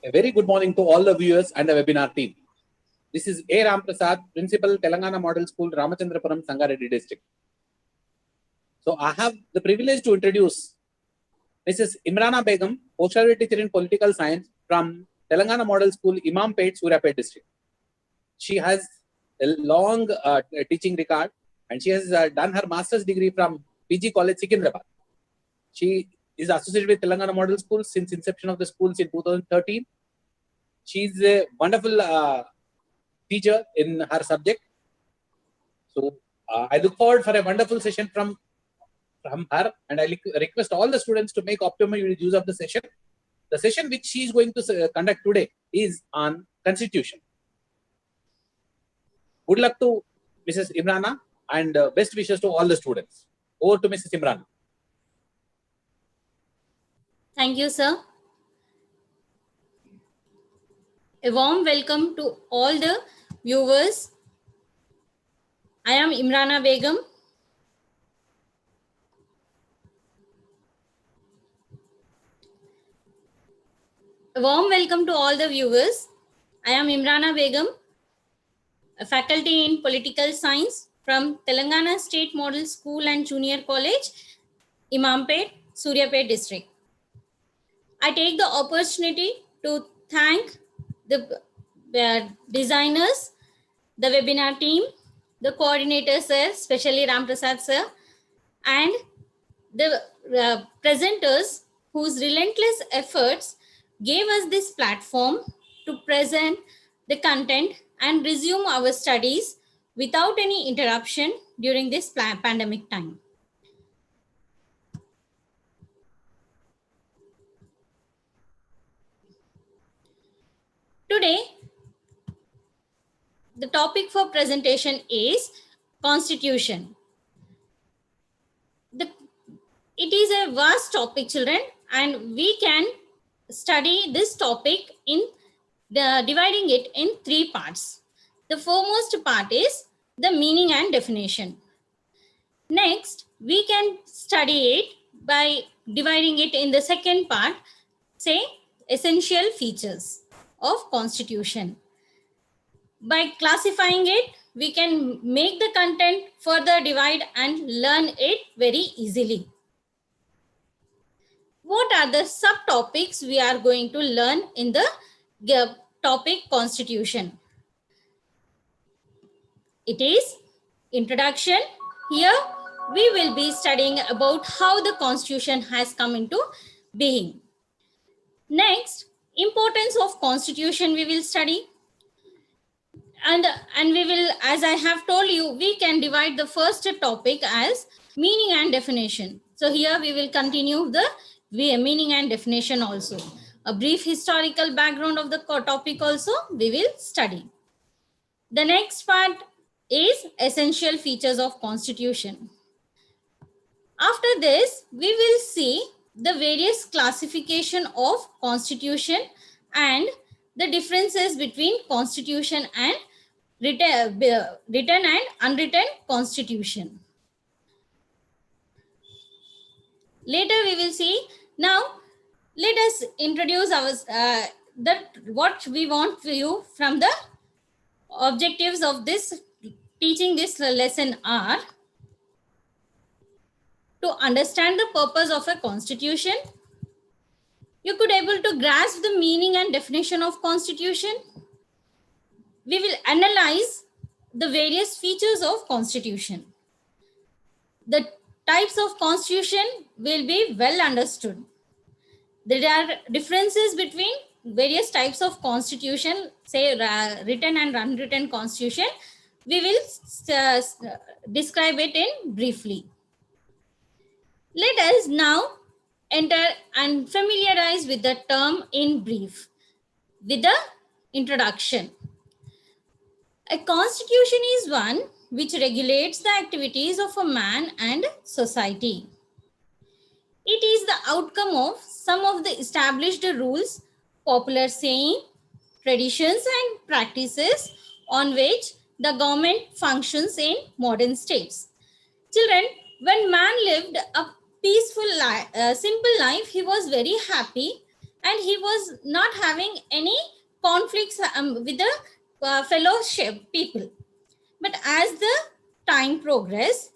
A very good morning to all the viewers and the webinar team. This is A. Ram Prasad, Principal, Telangana Model School, Ramachandrapuram, Sangareddy District. So I have the privilege to introduce Mrs. Imrana Begum, Postgraduate Teacher in Political Science from Telangana Model School, Imampet, Suryapet District. She has a long teaching record and she has done her master's degree from PG College, Secunderabad. She is associated with Telangana Model School since inception of the schools in 2013. She is a wonderful teacher in her subject. So I look forward for a wonderful session from her, and I request all the students to make optimum use of the session. The session which she is going to conduct today is on Constitution. Good luck to Mrs. Imrana and best wishes to all the students. Over to Mrs. Imrana. Thank you, sir. A warm welcome to all the viewers. I am Imrana Begum. A warm welcome to all the viewers. I am Imrana Begum, a faculty in Political Science from Telangana State Model School and Junior College, Imampet, Suryapet District. I take the opportunity to thank the designers, the webinar team, the coordinators, sir, especially Ram Prasad sir, and the presenters whose relentless efforts gave us this platform to present the content and resume our studies without any interruption during this pandemic time. Today, the topic for presentation is Constitution. It is a vast topic, children, and we can study this topic in dividing it in three parts. The foremost part is the meaning and definition. Next, we can study it by dividing it in the second part, say essential features of Constitution. By classifying it, we can make the content further divide and learn it very easily. What are the subtopics we are going to learn in the topic Constitution? It is introduction. Here we will be studying about how the Constitution has come into being. Next, importance of Constitution we will study. And we will, as I have told you, we can divide the first topic as meaning and definition. So here we will continue the meaning and definition also. A brief historical background of the topic also we will study. The next part is essential features of Constitution. After this, we will see the various classification of Constitution and the differences between Constitution and written and unwritten Constitution. Later we will see. Now let us introduce our what we want for you from the objectives of this teaching this lesson are to understand the purpose of a Constitution. You could able to grasp the meaning and definition of Constitution. We will analyze the various features of Constitution. The types of Constitution will be well understood. There are differences between various types of Constitution, say written and unwritten Constitution. We will describe it in briefly. Let us now enter and familiarize with the term in brief with the introduction. A constitution is one which regulates the activities of a man and society. It is the outcome of some of the established rules, popular saying, traditions and practices on which the government functions in modern states. Children, when man lived a peaceful life, simple life, he was very happy and he was not having any conflicts with the fellowship people. But as the time progressed,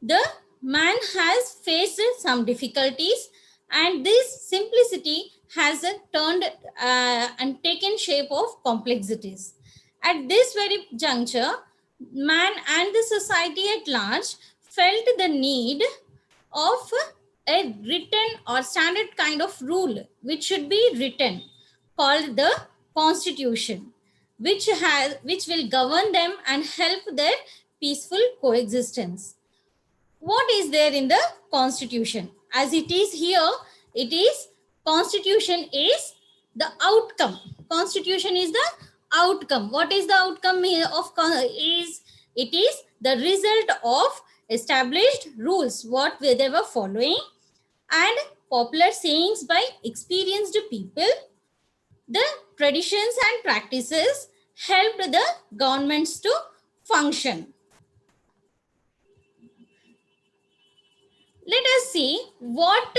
the man has faced some difficulties, and this simplicity has turned and taken shape of complexities. At this very juncture, man and the society at large felt the need of a written or standard kind of rule which should be written, called the constitution, which will govern them and help their peaceful coexistence. What is there in the constitution? As it is here, it is constitution is the outcome. Constitution is the outcome. What is the outcome of is? It is the result of established rules what they were following, and popular sayings by experienced people. The traditions and practices helped the governments to function. Let us see what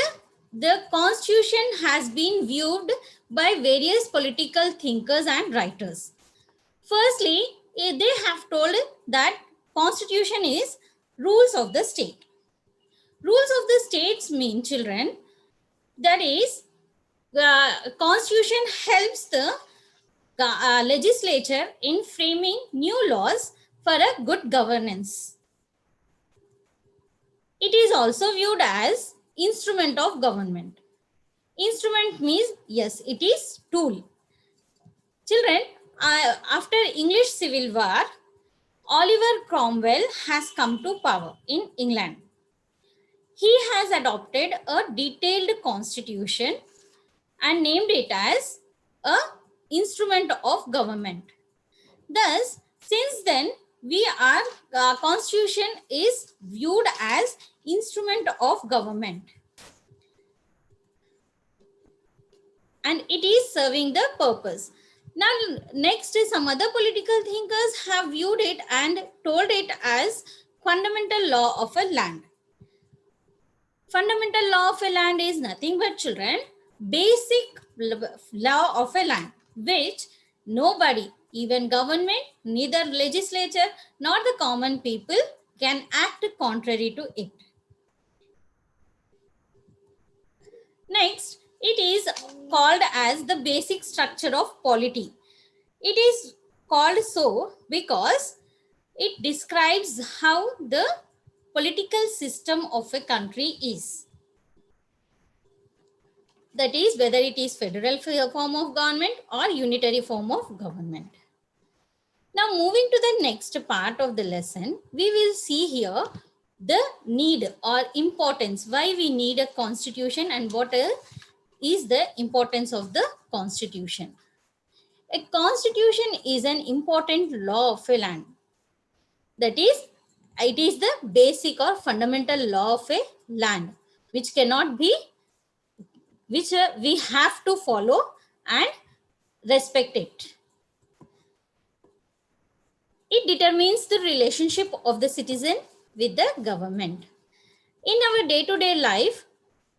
the constitution has been viewed by various political thinkers and writers. Firstly, they have told that constitution is rules of the state. Rules of the states mean, children, that is, constitution helps the legislature in framing new laws for a good governance. It is also viewed as instrument of government. Instrument means, yes, it is tool. Children, after English Civil War, Oliver Cromwell has come to power in England. He has adopted a detailed constitution and named it as a instrument of government. Thus, since then, constitution is viewed as instrument of government, and it is serving the purpose. Now, next, some other political thinkers have viewed it and told it as fundamental law of a land. Fundamental law of a land is nothing but, children, basic law of a land, which nobody, even government, neither legislature nor the common people, can act contrary to it. Next, it is called as the basic structure of polity. It is called so because it describes how the political system of a country is. That is, whether it is federal form of government or unitary form of government. Now, moving to the next part of the lesson, we will see here the need or importance, why we need a constitution and what is the importance of the constitution. A constitution is an important law of a land. That is, it is the basic or fundamental law of a land, which cannot be, which we have to follow and respect it. It determines the relationship of the citizen with the government. In our day-to-day life,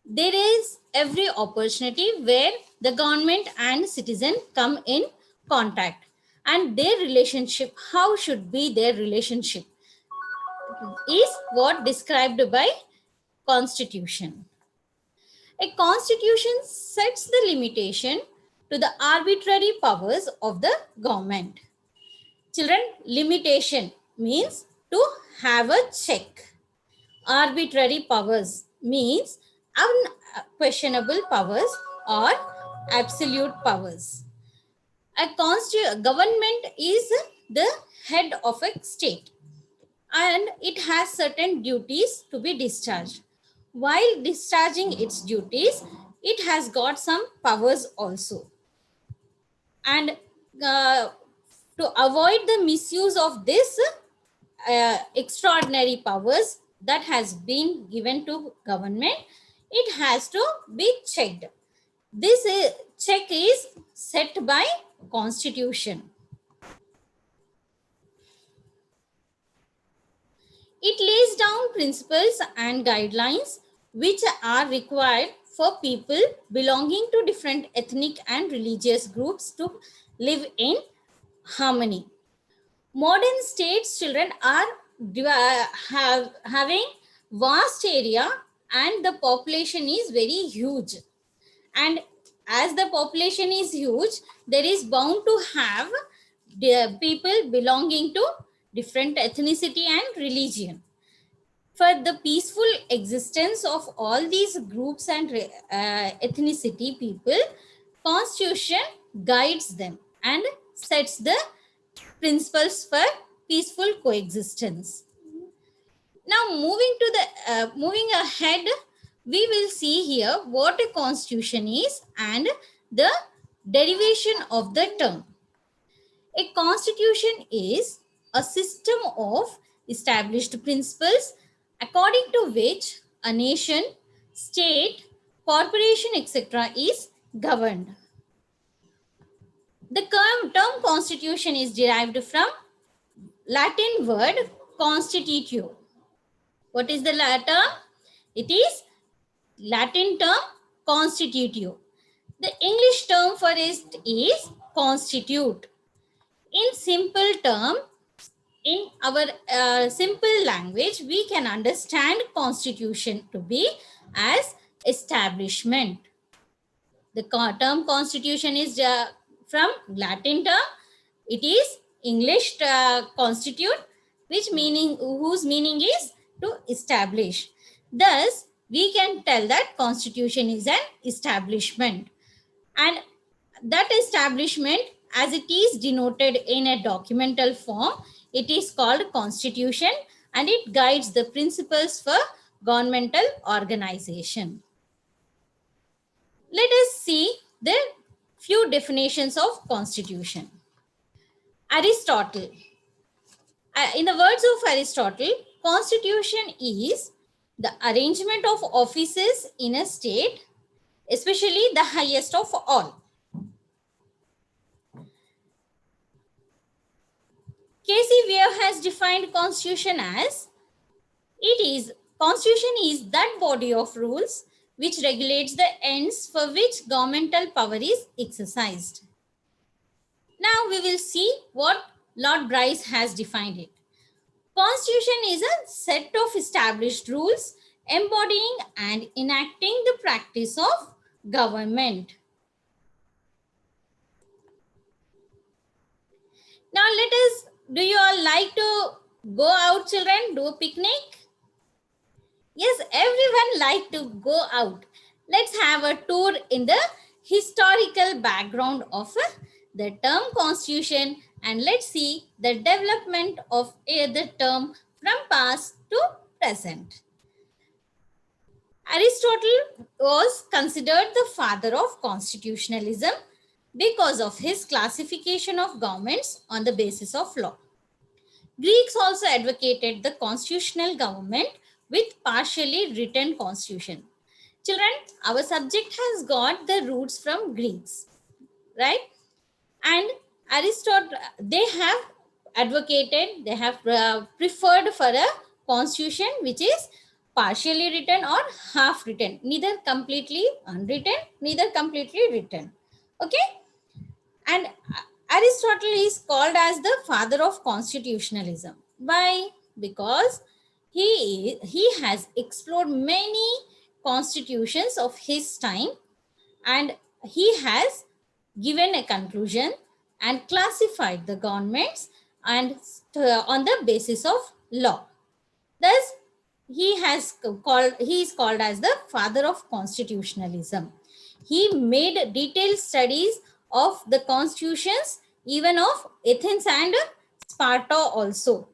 there is every opportunity where the government and citizen come in contact, and their relationship, how should be their relationship, is what described by constitution. A constitution sets the limitation to the arbitrary powers of the government. Children, limitation means to have a check. Arbitrary powers means unquestionable powers or absolute powers. A government is the head of a state, and it has certain duties to be discharged. While discharging its duties, it has got some powers also. And to avoid the misuse of this extraordinary powers that has been given to government, it has to be checked. This check is set by constitution. It lays down principles and guidelines which are required for people belonging to different ethnic and religious groups to live in harmony. Modern states children are having vast area and the population is very huge. And as the population is huge, there is bound to have the people belonging to different ethnicity and religion. For the peaceful existence of all these groups and ethnicity people, Constitution guides them and sets the principles for peaceful coexistence. Now, moving ahead, we will see here what a constitution is and the derivation of the term. A constitution is a system of established principles according to which a nation, state, corporation, etc. is governed. The term constitution is derived from Latin word constitutio. What is the term? It is Latin term constitutio. The English term for it is constitute. In simple term, in our simple language, we can understand constitution to be as establishment. The term constitution is from Latin term. It is English constitute, whose meaning is to establish. Thus, we can tell that constitution is an establishment. And that establishment, as it is denoted in a documental form, it is called constitution and it guides the principles for governmental organization. Let us see the few definitions of constitution. Aristotle. In the words of Aristotle, constitution is the arrangement of offices in a state, especially the highest of all. Casey Weir has defined constitution as constitution is that body of rules which regulates the ends for which governmental power is exercised. Now we will see what Lord Bryce has defined it. Constitution is a set of established rules embodying and enacting the practice of government. Now do you all like to go out, children, do a picnic? Yes, everyone like to go out. Let's have a tour in the historical background of the term constitution and let's see the development of the term from past to present. Aristotle was considered the father of constitutionalism because of his classification of governments on the basis of law. Greeks also advocated the constitutional government with partially written constitution. Children, our subject has got the roots from Greeks, right? And Aristotle, they have advocated, they have preferred for a constitution which is partially written or half written, neither completely unwritten, neither completely written. Okay? And Aristotle is called as the father of constitutionalism. Why? Because he has explored many constitutions of his time and he has given a conclusion and classified the governments and on the basis of law. Thus, he is called as the father of constitutionalism. He made detailed studies of the constitutions even of Athens and Sparta also.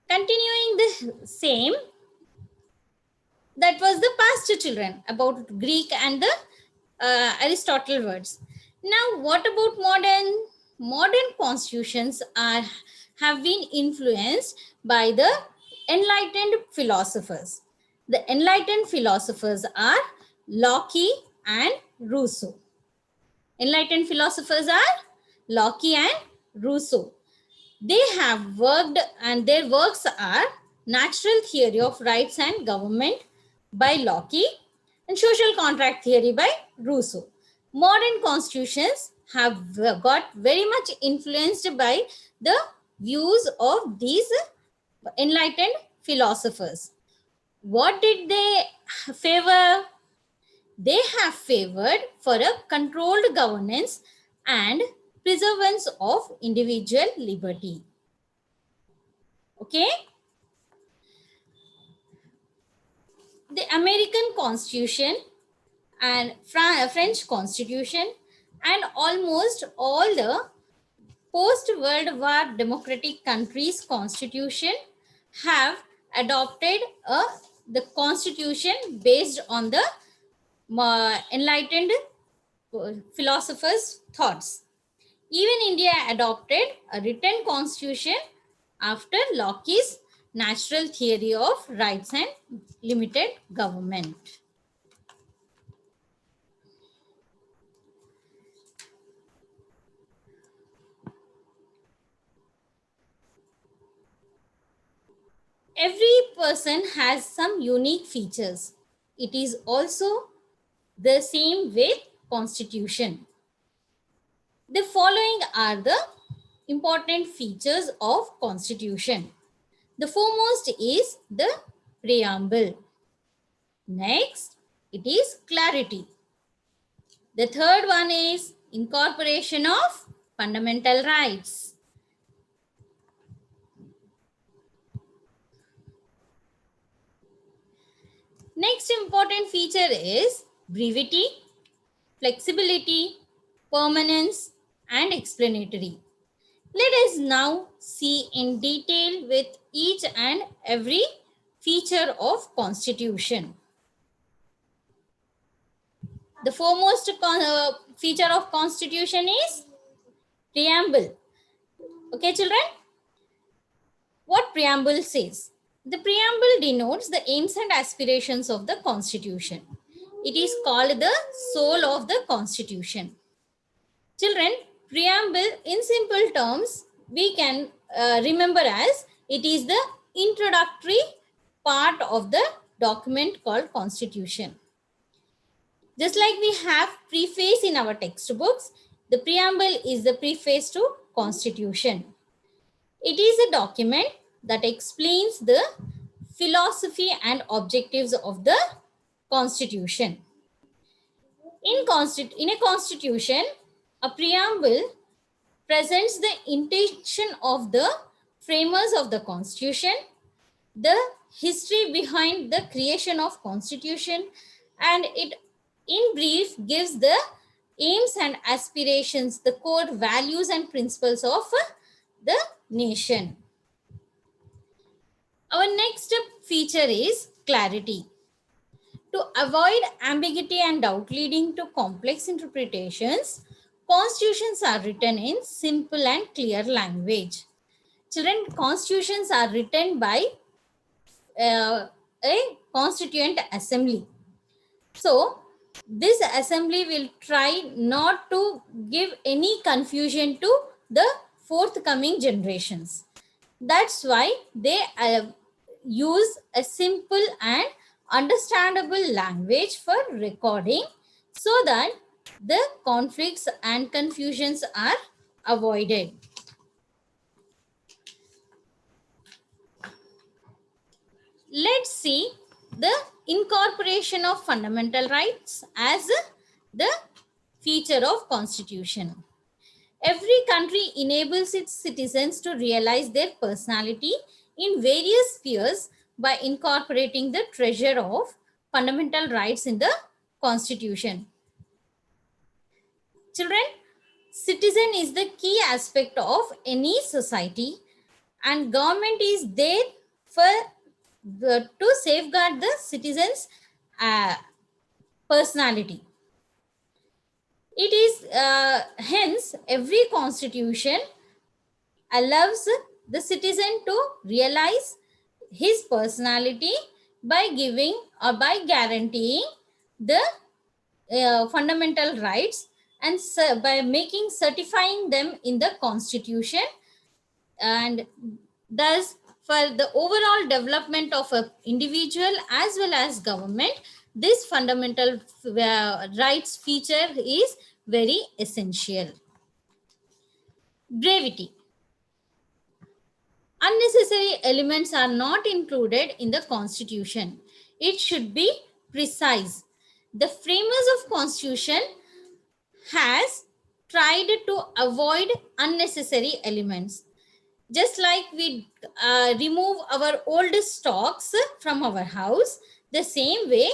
Continuing the same, that was the past, children, about Greek and the Aristotle words. Now, what about modern? Modern constitutions have been influenced by the enlightened philosophers. The enlightened philosophers are Locke and Rousseau. Enlightened philosophers are Locke and Rousseau. They have worked and their works are Natural Theory of Rights and Government by Locke, and Social Contract Theory by Rousseau. Modern constitutions have got very much influenced by the views of these enlightened philosophers. What did they favor? They have favored for a controlled governance and preservance of individual liberty. Okay? The American Constitution and French Constitution and almost all the post-World War democratic countries' constitution have adopted the constitution based on the enlightened philosophers' thoughts. Even India adopted a written constitution after Locke's Natural Theory of Rights and Limited Government. Every person has some unique features. It is also the same with constitution. The following are the important features of constitution. The foremost is the preamble. Next, it is clarity. The third one is incorporation of fundamental rights. Next important feature is brevity, flexibility, permanence, and explanatory. Let us now see in detail with each and every feature of constitution. The foremost feature of constitution is preamble. Okay, children? What preamble says? The preamble denotes the aims and aspirations of the constitution. It is called the soul of the constitution. Children, preamble in simple terms we can remember as it is the introductory part of the document called constitution. Just like we have preface in our textbooks, the preamble is the preface to constitution. It is a document that explains the philosophy and objectives of the constitution. In a constitution, a preamble presents the intention of the framers of the constitution, the history behind the creation of constitution, and it in brief gives the aims and aspirations, the core values and principles of the nation. Our next feature is clarity. To avoid ambiguity and doubt leading to complex interpretations, constitutions are written in simple and clear language. Children, constitutions are written by a constituent assembly. So, this assembly will try not to give any confusion to the forthcoming generations. That's why they use a simple and understandable language for recording so that the conflicts and confusions are avoided. Let's see the incorporation of fundamental rights as the feature of constitution. Every country enables its citizens to realize their personality in various spheres by incorporating the treasure of fundamental rights in the constitution. Children, citizen is the key aspect of any society, and government is there to safeguard the citizens' personality. It is hence every constitution allows the citizen to realize his personality by giving or by guaranteeing the fundamental rights and by certifying them in the constitution, and thus for the overall development of an individual as well as government, this fundamental rights feature is very essential. Brevity. Unnecessary elements are not included in the constitution. It should be precise. The framers of constitution has tried to avoid unnecessary elements. Just like we remove our old stocks from our house, the same way,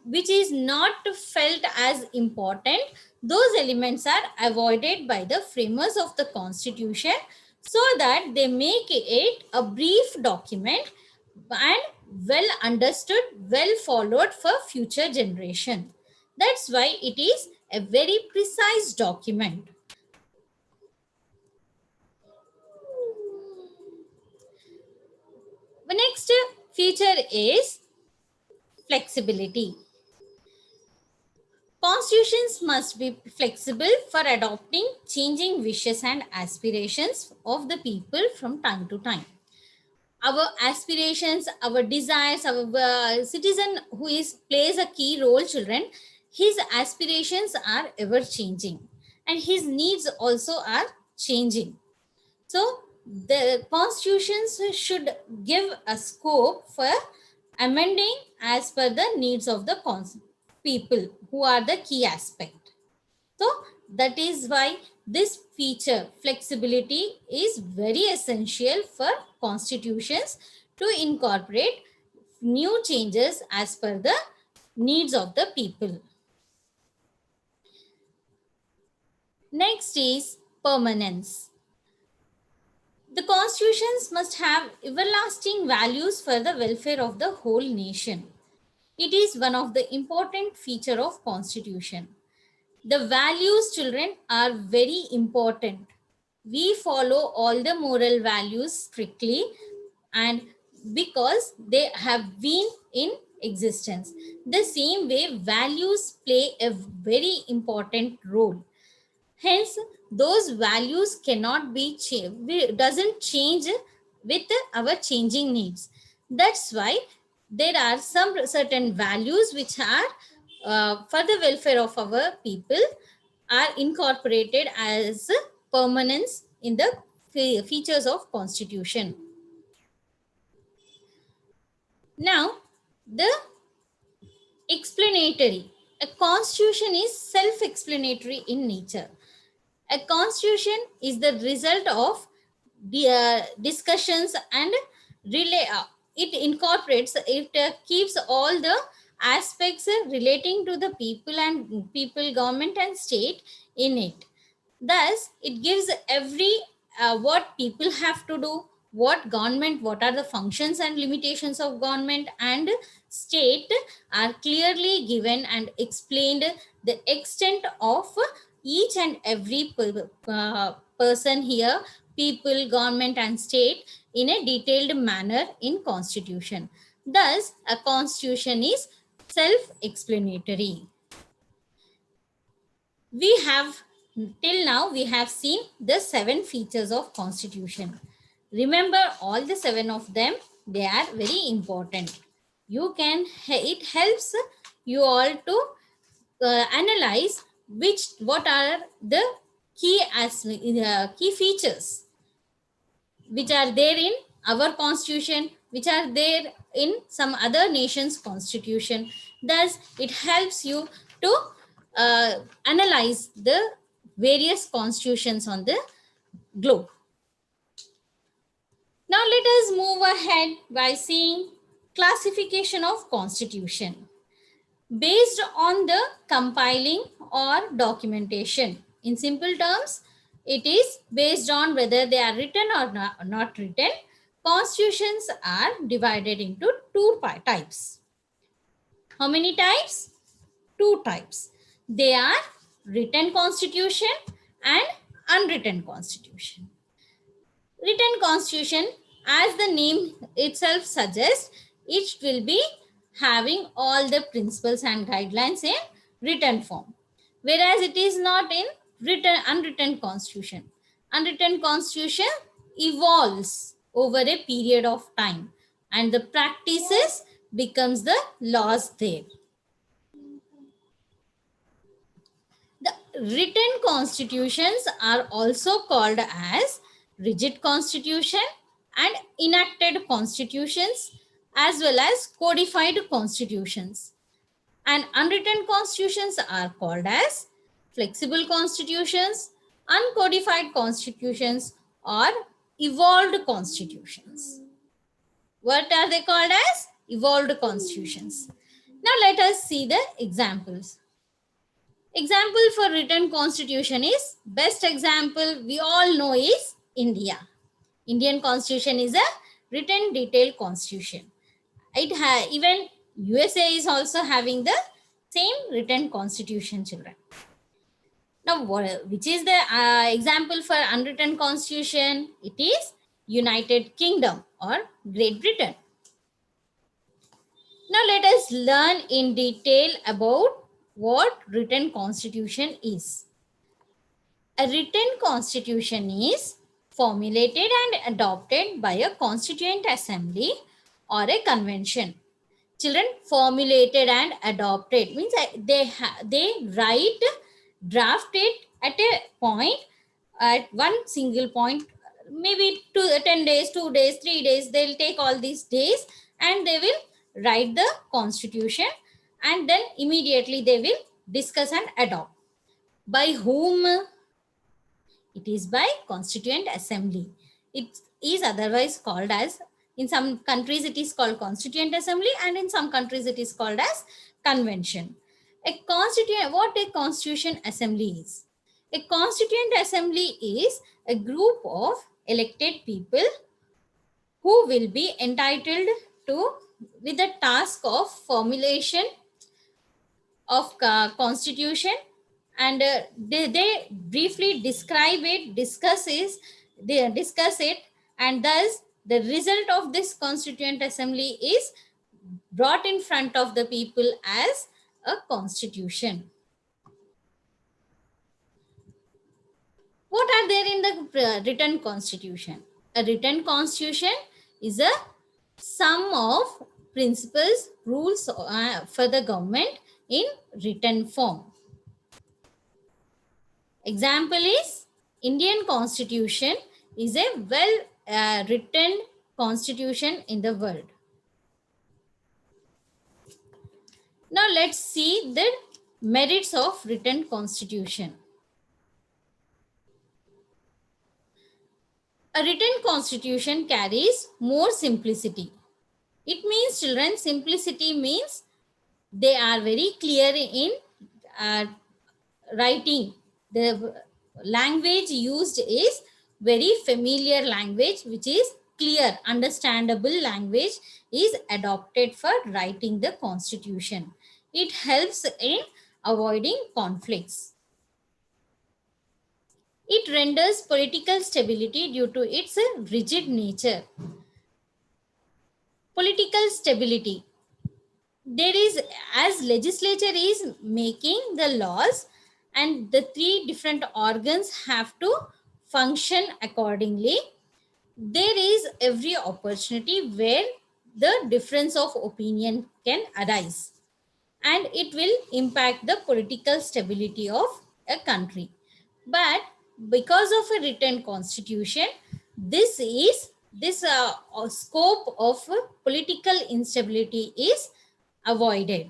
which is not felt as important, those elements are avoided by the framers of the constitution, so that they make it a brief document and well understood, well followed for future generation. That's why it is a very precise document. The next feature is flexibility. Constitutions must be flexible for adopting changing wishes and aspirations of the people from time to time. Our aspirations, our desires, our citizen who plays a key role, children, his aspirations are ever changing and his needs also are changing. So the constitutions should give a scope for amending as per the needs of the people who are the key aspect. So that is why this feature, flexibility, is very essential for constitutions to incorporate new changes as per the needs of the people. Next is permanence. The constitutions must have everlasting values for the welfare of the whole nation. It is one of the important feature of constitution. The values, children, are very important. We follow all the moral values strictly, and because they have been in existence. The same way, values play a very important role. Hence, those values cannot be doesn't change with our changing needs. That's why there are some certain values which are for the welfare of our people are incorporated as permanence in the features of constitution. Now, the explanatory. A constitution is self-explanatory in nature. A constitution is the result of the discussions and it incorporates, it keeps all the aspects relating to the people and people, government and state in it. Thus, it gives every what people have to do, what government, what are the functions and limitations of government and state are clearly given and explained, the extent of each and every person here, people, government and state, in a detailed manner in constitution. Thus, a constitution is self-explanatory. We have, till now, we have seen the 7 features of constitution. Remember all the 7 of them, they are very important. You can, it helps you all to analyze what are the key features which are there in our constitution, which are there in some other nation's constitution. Thus, it helps you to analyze the various constitutions on the globe. Now, let us move ahead by seeing classification of constitution based on the compiling or documentation. In simple terms, it is based on whether they are written or not written. Constitutions are divided into 2 types. How many types? 2 types. They are written constitution and unwritten constitution. Written constitution, as the name itself suggests, it will be having all the principles and guidelines in written form, whereas it is not in unwritten constitution. Unwritten constitution evolves over a period of time, and the practices becomes the laws there. The written constitutions are also called as rigid constitution and enacted constitutions, as well as codified constitutions. And unwritten constitutions are called as flexible constitutions, uncodified constitutions, or evolved constitutions. What are they called as? Evolved constitutions. Now let us see the examples. Example for written constitution is, best example we all know is India. Indian constitution is a written detailed constitution. Even USA is also having the same written constitution, children. Now, which is the example for unwritten constitution? It is United Kingdom or Great Britain. Now, let us learn in detail about what written constitution is. A written constitution is formulated and adopted by a constituent assembly or a convention. Children, formulated and adopted means they write, draft it at a point, at one single point, maybe 10 days, 2 days, 3 days. They'll take all these days and they will write the constitution, and then immediately they will discuss and adopt. By whom? It is by constituent assembly. It is otherwise called as, in some countries it is called constituent assembly, and in some countries it is called as convention. What a constituent assembly is? A constituent assembly is a group of elected people who will be entitled to, with the task of formulation of constitution, and they briefly describe it, discuss it, and thus the result of this constituent assembly is brought in front of the people as a constitution. What are there in the written constitution? A written constitution is a sum of principles, rules for the government in written form. Example is, Indian Constitution is a well written constitution in the world. Now let's see the merits of written constitution. A written constitution carries more simplicity. It means, children, simplicity means they are very clear in writing. The language used is very familiar language, which is clear, understandable language is adopted for writing the constitution. It helps in avoiding conflicts. It renders political stability due to its rigid nature. Political stability. There is, as legislature is making the laws, and the three different organs have to function accordingly, there is every opportunity where the difference of opinion can arise, and it will impact the political stability of a country. But because of a written constitution, this scope of political instability is avoided.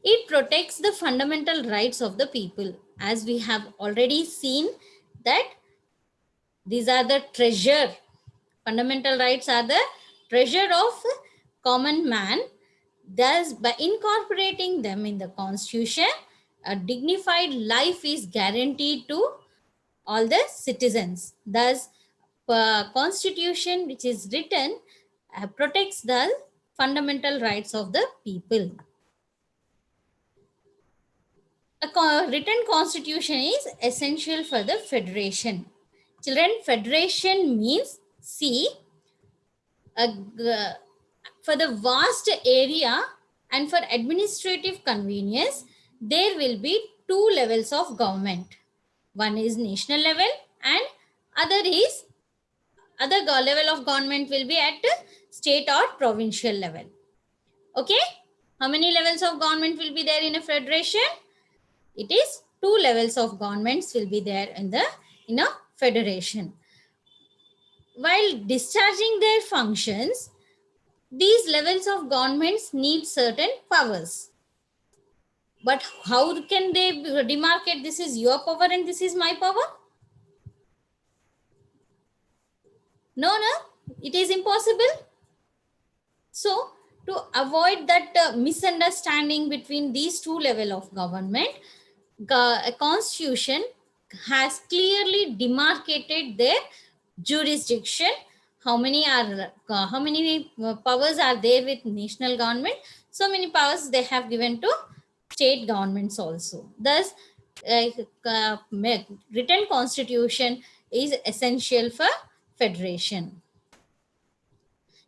It protects the fundamental rights of the people. As we have already seen that these are the treasure. Fundamental rights are the treasure of common man. Thus, by incorporating them in the constitution, a dignified life is guaranteed to all the citizens. Thus, constitution which is written protects the fundamental rights of the people. A written constitution is essential for the federation. Children, federation means, see, for the vast area and for administrative convenience, there will be two levels of government. One is national level and Level of government will be at state or provincial level. Okay, how many levels of government will be there in a federation? It is 2 levels of governments will be there in a federation. While discharging their functions, these levels of governments need certain powers. But how can they demarcate this is your power and this is my power? No, it is impossible. So to avoid that misunderstanding between these 2 levels of government, a constitution has clearly demarcated their jurisdiction. How many powers are there with national government? So many powers they have given to state governments also. Thus, written constitution is essential for federation.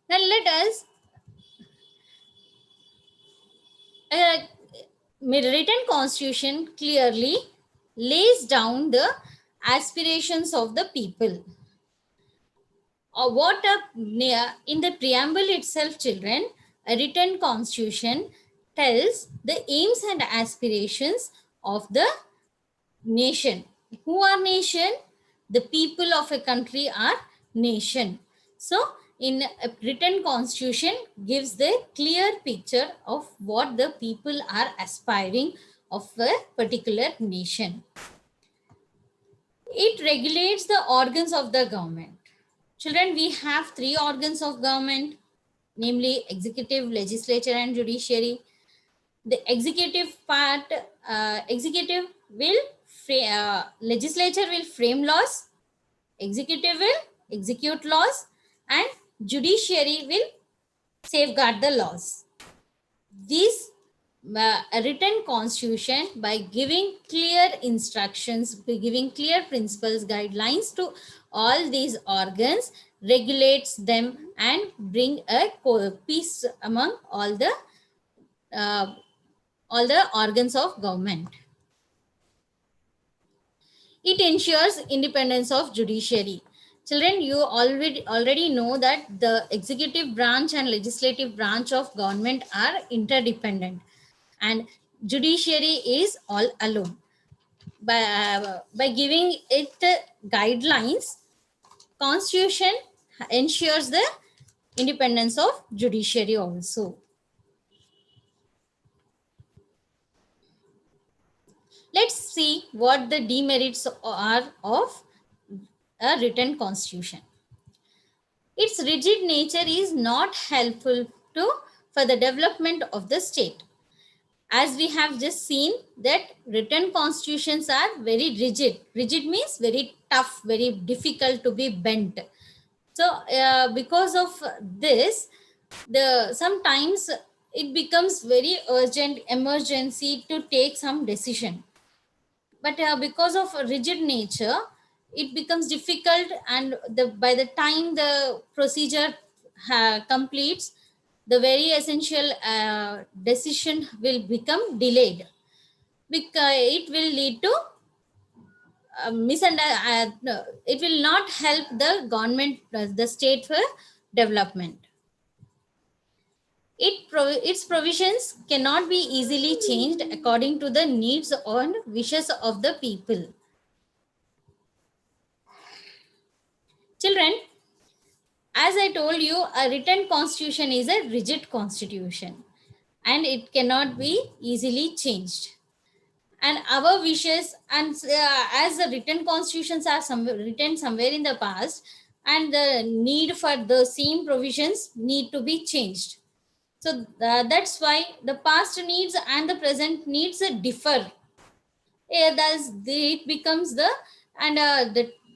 Now let us written constitution clearly lays down the aspirations of the people. Or in the preamble itself, children, a written constitution tells the aims and aspirations of the nation. Who are nation? The people of a country are nation. So in a written constitution gives the clear picture of what the people are aspiring of a particular nation. It regulates the organs of the government. Children, we have 3 organs of government, namely executive, legislature, and judiciary. The executive part, legislature will frame laws, executive will execute laws, and judiciary will safeguard the laws. This written constitution, by giving clear instructions, by giving clear principles, guidelines to all these organs, regulates them and bring a peace among all the organs of government. It ensures independence of judiciary. Children, you already know that the executive branch and legislative branch of government are interdependent, and judiciary is all alone. By giving it guidelines, constitution ensures the independence of judiciary also. Let's see what the demerits are of a written constitution. Its rigid nature is not helpful for the development of the state. As we have just seen that written constitutions are very rigid. Rigid means very tough, very difficult to be bent. So because of this, sometimes it becomes very urgent emergency to take some decision. But because of rigid nature, it becomes difficult, and by the time the procedure completes, the very essential decision will become delayed, because it will lead to it will not help the government, the state for development. Its provisions cannot be easily changed according to the needs or wishes of the people. Children, as I told you, a written constitution is a rigid constitution and it cannot be easily changed. And our wishes, and as the written constitutions are written somewhere in the past, and the need for the same provisions need to be changed. So that's why the past needs and the present needs differ. Thus, it becomes the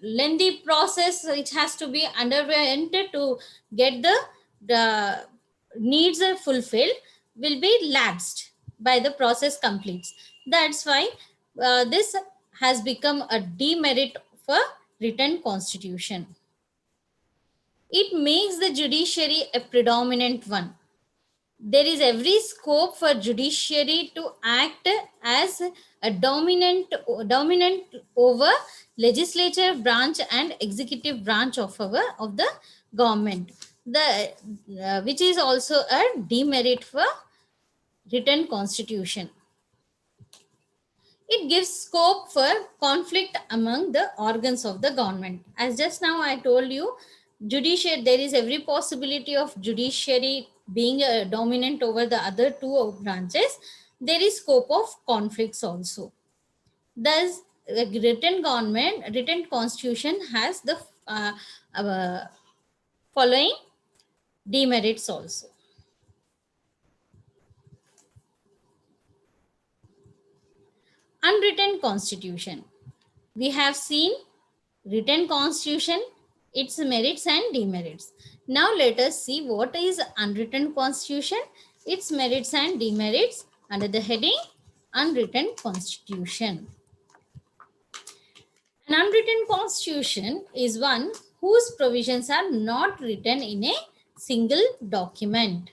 lengthy process which has to be underwent to get the needs fulfilled will be lapsed by the process completes. That's why this has become a demerit for written constitution. It makes the judiciary a predominant one. there is every scope for judiciary to act as a dominant over legislature branch and executive branch of the government, the which is also a demerit for written constitution. It gives scope for conflict among the organs of the government. As just now I told you, judiciary, there is every possibility of judiciary being dominant over the other two branches. There is scope of conflicts also. Thus, a written constitution has the uh, following demerits also. Unwritten constitution. We have seen written constitution, its merits and demerits. Now let us see what is unwritten constitution, its merits and demerits under the heading unwritten constitution. An unwritten constitution is one whose provisions are not written in a single document.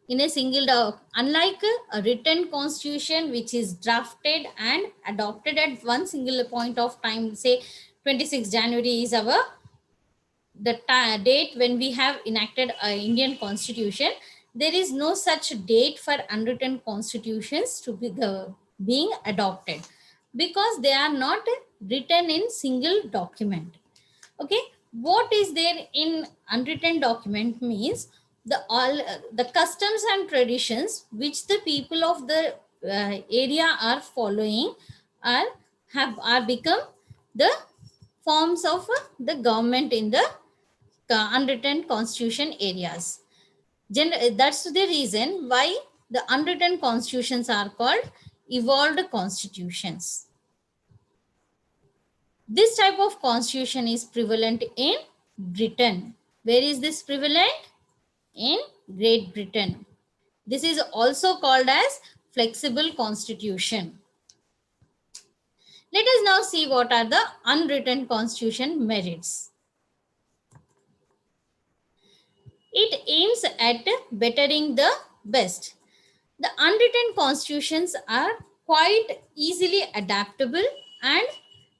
In a single unlike a written constitution which is drafted and adopted at one single point of time, say 26 January is our date when we have enacted an Indian constitution. There is no such date for unwritten constitutions to be being adopted, because they are not written in single document. Okay, what is there in unwritten document means the customs and traditions which the people of the area are following are become the forms of the government in the unwritten constitution areas. That's the reason why the unwritten constitutions are called evolved constitutions. This type of constitution is prevalent in Britain. Where is this prevalent? In Great Britain. This is also called as flexible constitution. Let us now see what are the unwritten constitution merits. It aims at bettering the best. The unwritten constitutions are quite easily adaptable and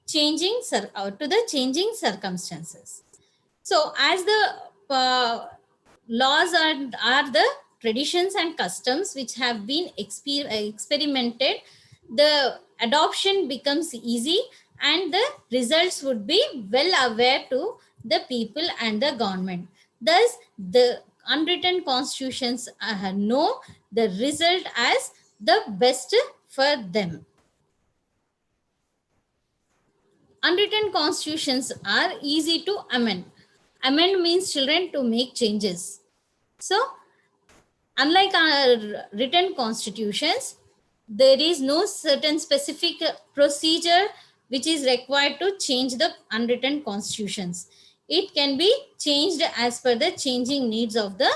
changing to the changing circumstances. So as the laws are the traditions and customs which have been experimented, the adoption becomes easy and the results would be well aware to the people and the government. Thus, the unwritten constitutions know the result as the best for them. Unwritten constitutions are easy to amend. Amend means, children, to make changes. So, unlike our written constitutions, there is no certain specific procedure which is required to change the unwritten constitutions. It can be changed as per the changing needs of the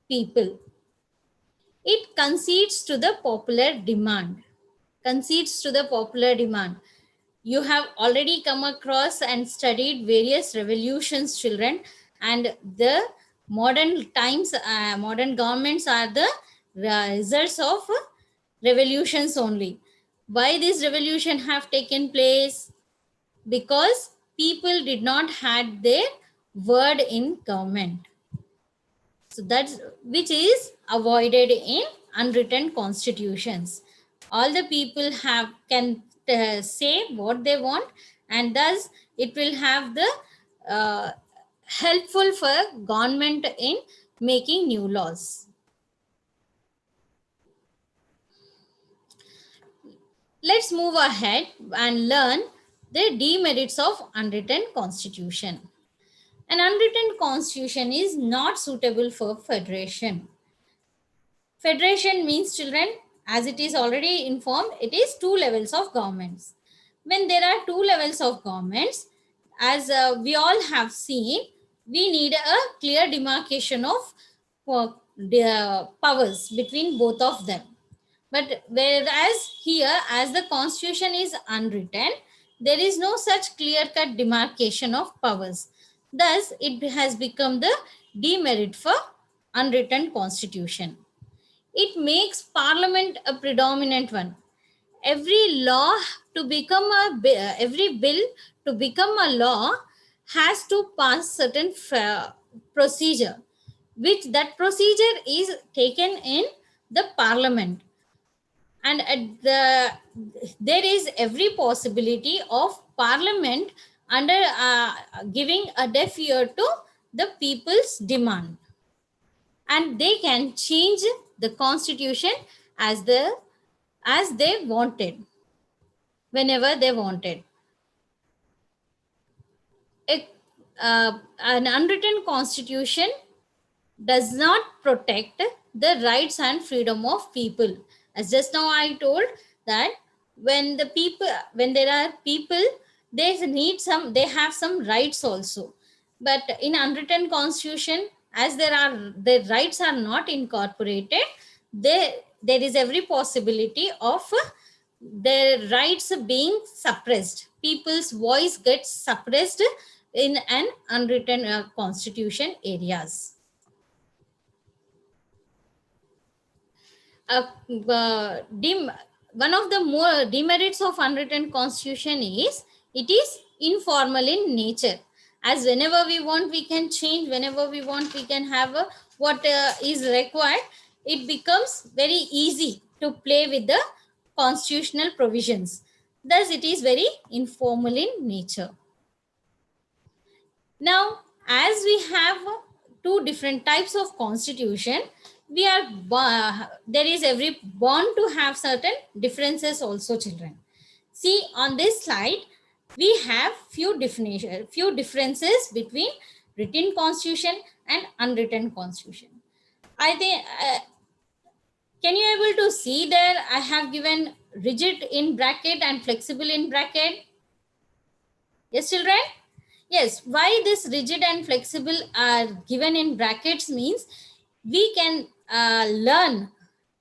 people. It concedes to the popular demand. Concedes to the popular demand. You have already come across and studied various revolutions, children, and the modern times, modern governments are the results of revolutions only. Why this revolution have taken place? Because people did not had their word in government. So that's which is avoided in unwritten constitutions. All the people can say what they want, and thus it will have the helpful for government in making new laws. Let's move ahead and learn the demerits of unwritten constitution. An unwritten constitution is not suitable for federation. Federation means, children, as it is already informed, it is two levels of governments. When there are two levels of governments, as we all have seen, we need a clear demarcation of powers between both of them. But whereas here, as the constitution is unwritten, there is no such clear-cut demarcation of powers. Thus, it has become the demerit for unwritten constitution. It makes parliament a predominant one. Every law to become every bill to become a law has to pass certain procedure, which that procedure is taken in the parliament. And there is every possibility of parliament under giving a deaf ear to the people's demand, and they can change the constitution as they wanted, whenever they wanted. An unwritten constitution does not protect the rights and freedom of people. As just now I told that when there are people, they have some rights also. But in unwritten constitution, as their rights are not incorporated, there is every possibility of their rights being suppressed. People's voice gets suppressed in an unwritten constitution areas. One of the more demerits of unwritten constitution is it is informal in nature. As whenever we want, we can change. Whenever we want, we can have what is required. It becomes very easy to play with the constitutional provisions. Thus, it is very informal in nature. Now, as we have two different types of constitution, we are there is every born to have certain differences also, children. See on this slide, we have few differences between written constitution and unwritten constitution. I think can you able to see there? I have given rigid in bracket and flexible in bracket. Yes, children. Yes, why this rigid and flexible are given in brackets means we can learn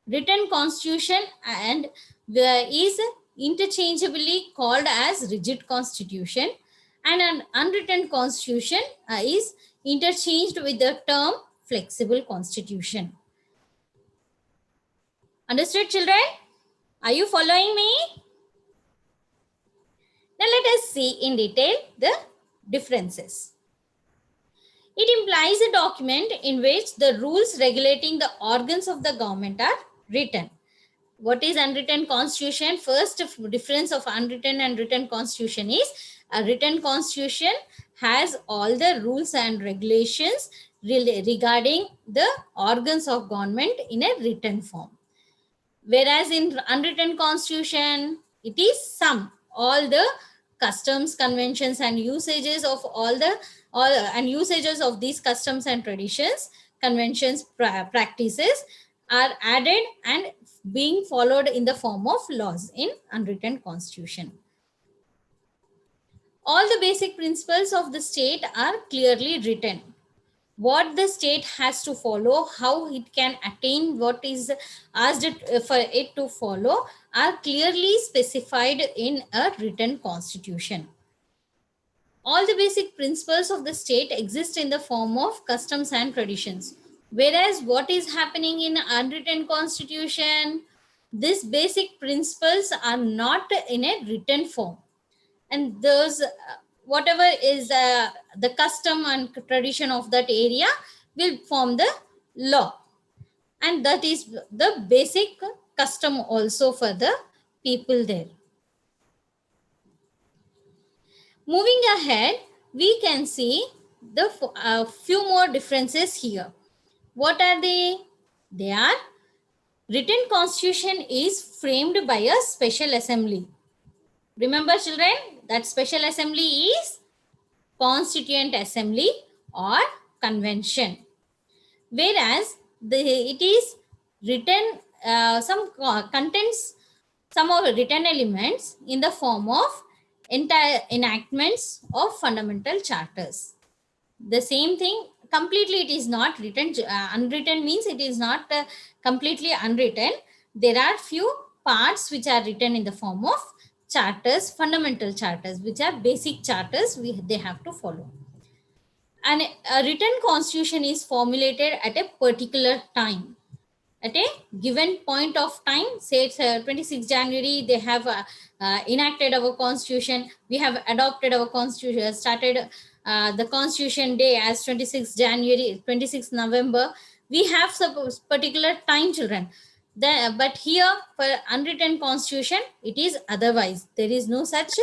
written constitution and is interchangeably called as rigid constitution, and an unwritten constitution is interchanged with the term flexible constitution. Understood, children? Are you following me? Now let us see in detail the differences. It implies a document in which the rules regulating the organs of the government are written. What is unwritten constitution? First difference of unwritten and written constitution is a written constitution has all the rules and regulations regarding the organs of government in a written form. Whereas in unwritten constitution, it is all the customs, conventions, and usages of usages of these customs and traditions, conventions, practices are added and being followed in the form of laws in unwritten constitution. All the basic principles of the state are clearly written. What the state has to follow, how it can attain what is asked for it to follow are clearly specified in a written constitution. All the basic principles of the state exist in the form of customs and traditions. Whereas what is happening in unwritten constitution, these basic principles are not in a written form. And those whatever is the custom and tradition of that area will form the law, and that is the basic custom also for the people there. Moving ahead, we can see the few more differences here. What are they? They are written constitution is framed by a special assembly. Remember, children, that special assembly is Constituent Assembly or Convention. Whereas it is written, contains some of the written elements in the form of entire enactments of fundamental charters. The same thing, completely it is not written. Unwritten means it is not completely unwritten. There are few parts which are written in the form of charters, fundamental charters, which are basic charters they have to follow. And a written constitution is formulated at a particular time, at a given point of time. Say it's 26 January, they have enacted our constitution. We have adopted our constitution, started the constitution day as 26 January, 26 November. We have some particular time, children. But here for unwritten constitution, it is otherwise. There is no such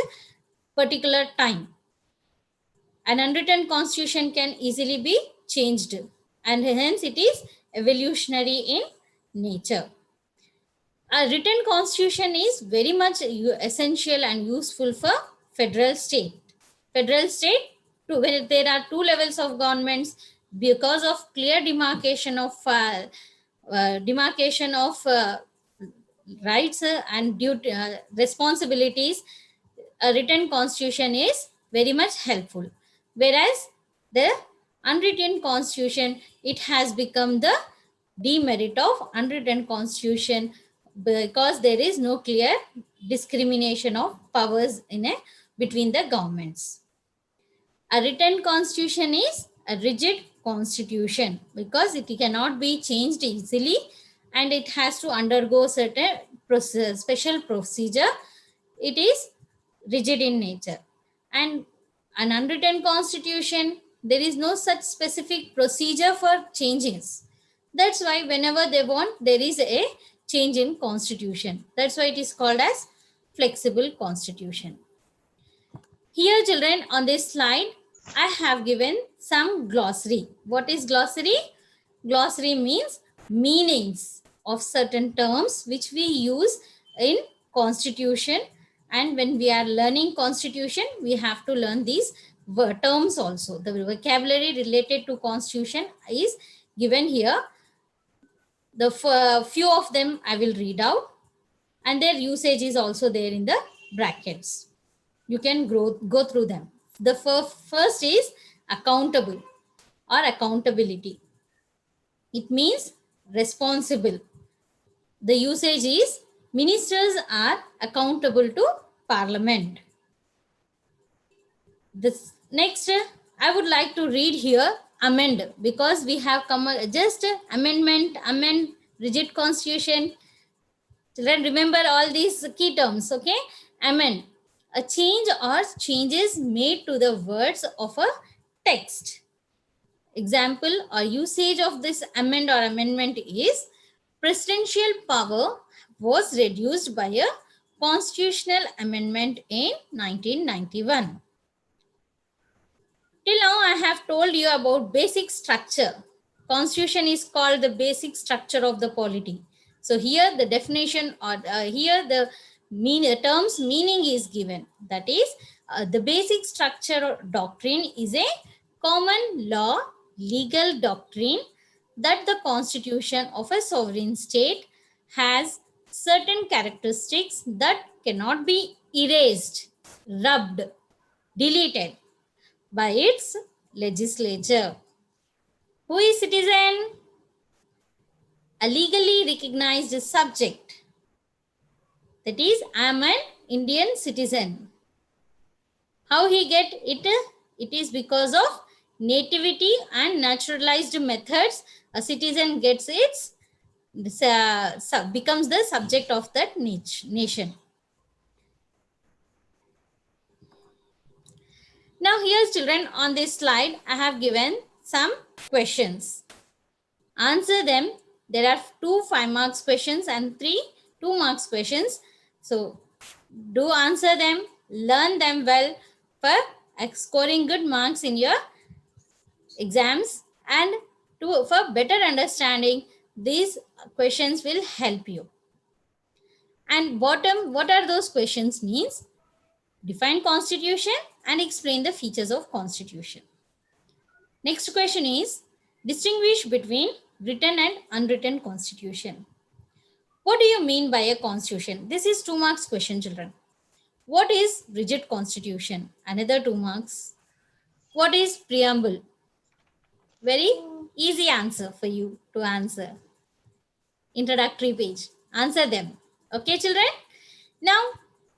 particular time. An unwritten constitution can easily be changed, and hence it is evolutionary in nature. A written constitution is very much essential and useful for federal state. Federal state, where there are two levels of governments, because of clear demarcation of rights and duty, responsibilities, a written constitution is very much helpful. Whereas the unwritten constitution, it has become the demerit of unwritten constitution, because there is no clear discrimination of powers between the governments. A written constitution is a rigid constitution because it cannot be changed easily, and it has to undergo certain special procedure. It is rigid in nature. And an unwritten constitution, there is no such specific procedure for changes. That's why whenever they want, there is a change in constitution. That's why it is called as flexible constitution. Here, children, on this slide, I have given some glossary. What is glossary? Glossary means meanings of certain terms which we use in constitution. And when we are learning constitution, we have to learn these terms also. The vocabulary related to constitution is given here. The few of them I will read out, and their usage is also there in the brackets. You can go through them. The first is accountable or accountability. It means responsible. The usage is ministers are accountable to parliament. This next, I would like to read here amend, because we have come just amendment, amend, rigid constitution. Children, remember all these key terms, okay? Amend, a change or changes made to the words of a text. Example or usage of this amend or amendment is presidential power was reduced by a constitutional amendment in 1991. Till now, I have told you about basic structure. Constitution is called the basic structure of the polity. So here the definition, or here the term's meaning is given. That is, the basic structure or doctrine is a common law legal doctrine that the constitution of a sovereign state has certain characteristics that cannot be erased, rubbed, deleted by its legislature. Who is citizen? A legally recognized subject. That is, I am an Indian citizen. How he get it? It is because of nativity and naturalized methods. A citizen gets its becomes the subject of that nation. Now here, children, on this slide, I have given some questions. Answer them. There are 2 5 marks questions and 3 2 marks questions. So do answer them, learn them well for scoring good marks in your exams, and for better understanding, these questions will help you. And bottom, what are those questions means? Define constitution and explain the features of constitution. Next question is, distinguish between written and unwritten constitution. What do you mean by a constitution? This is 2 marks question, children. What is rigid constitution? Another 2 marks. What is preamble? Very easy answer for you to answer. Introductory page. Answer them. Okay, children? Now,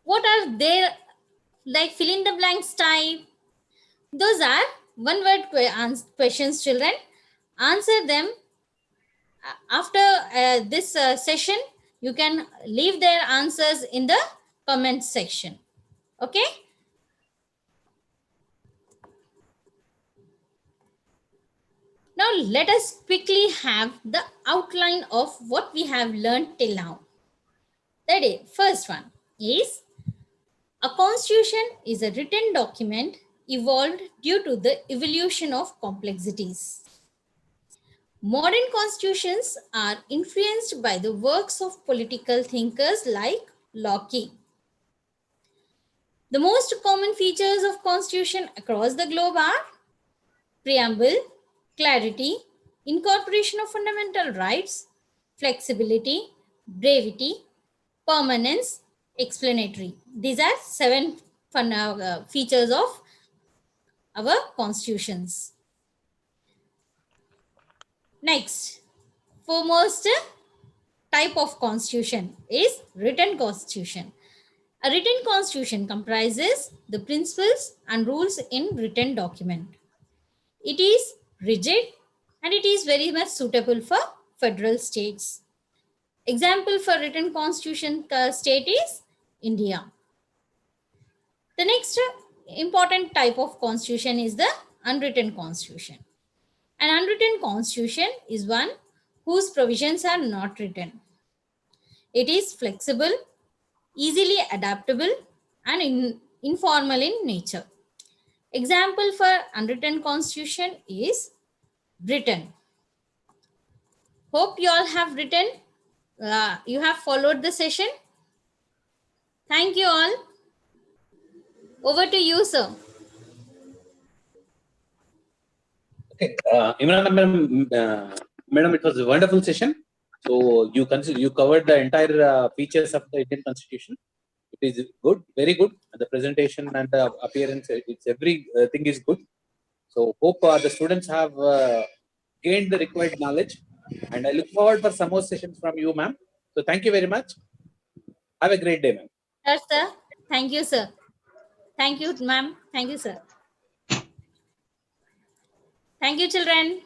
what are there, like fill in the blanks type? Those are one word questions, children. Answer them after this session. You can leave their answers in the comment section. Okay. Now let us quickly have the outline of what we have learned till now. That is, first one is a constitution is a written document evolved due to the evolution of complexities. Modern constitutions are influenced by the works of political thinkers like Locke. The most common features of constitution across the globe are preamble, clarity, incorporation of fundamental rights, flexibility, brevity, permanence, explanatory. These are 7 features of our constitutions. Next, foremost type of constitution is written constitution. A written constitution comprises the principles and rules in written document. It is rigid and it is very much suitable for federal states. Example for written constitution state is India. The next important type of constitution is the unwritten constitution. An unwritten constitution is one whose provisions are not written. It is flexible, easily adaptable, and informal in nature. Example for unwritten constitution is Britain. Hope you all have written, you have followed the session. Thank you all. Over to you, sir. Okay, Imran madam, it was a wonderful session. So you covered the entire features of the Indian Constitution. It is good, very good. The presentation and the appearance, it's everything is good. So hope the students have gained the required knowledge, and I look forward for some more sessions from you, ma'am. So thank you very much. Have a great day, ma'am. Yes, sir. Thank you, sir. Thank you, ma'am. Thank you, sir. Thank you, children.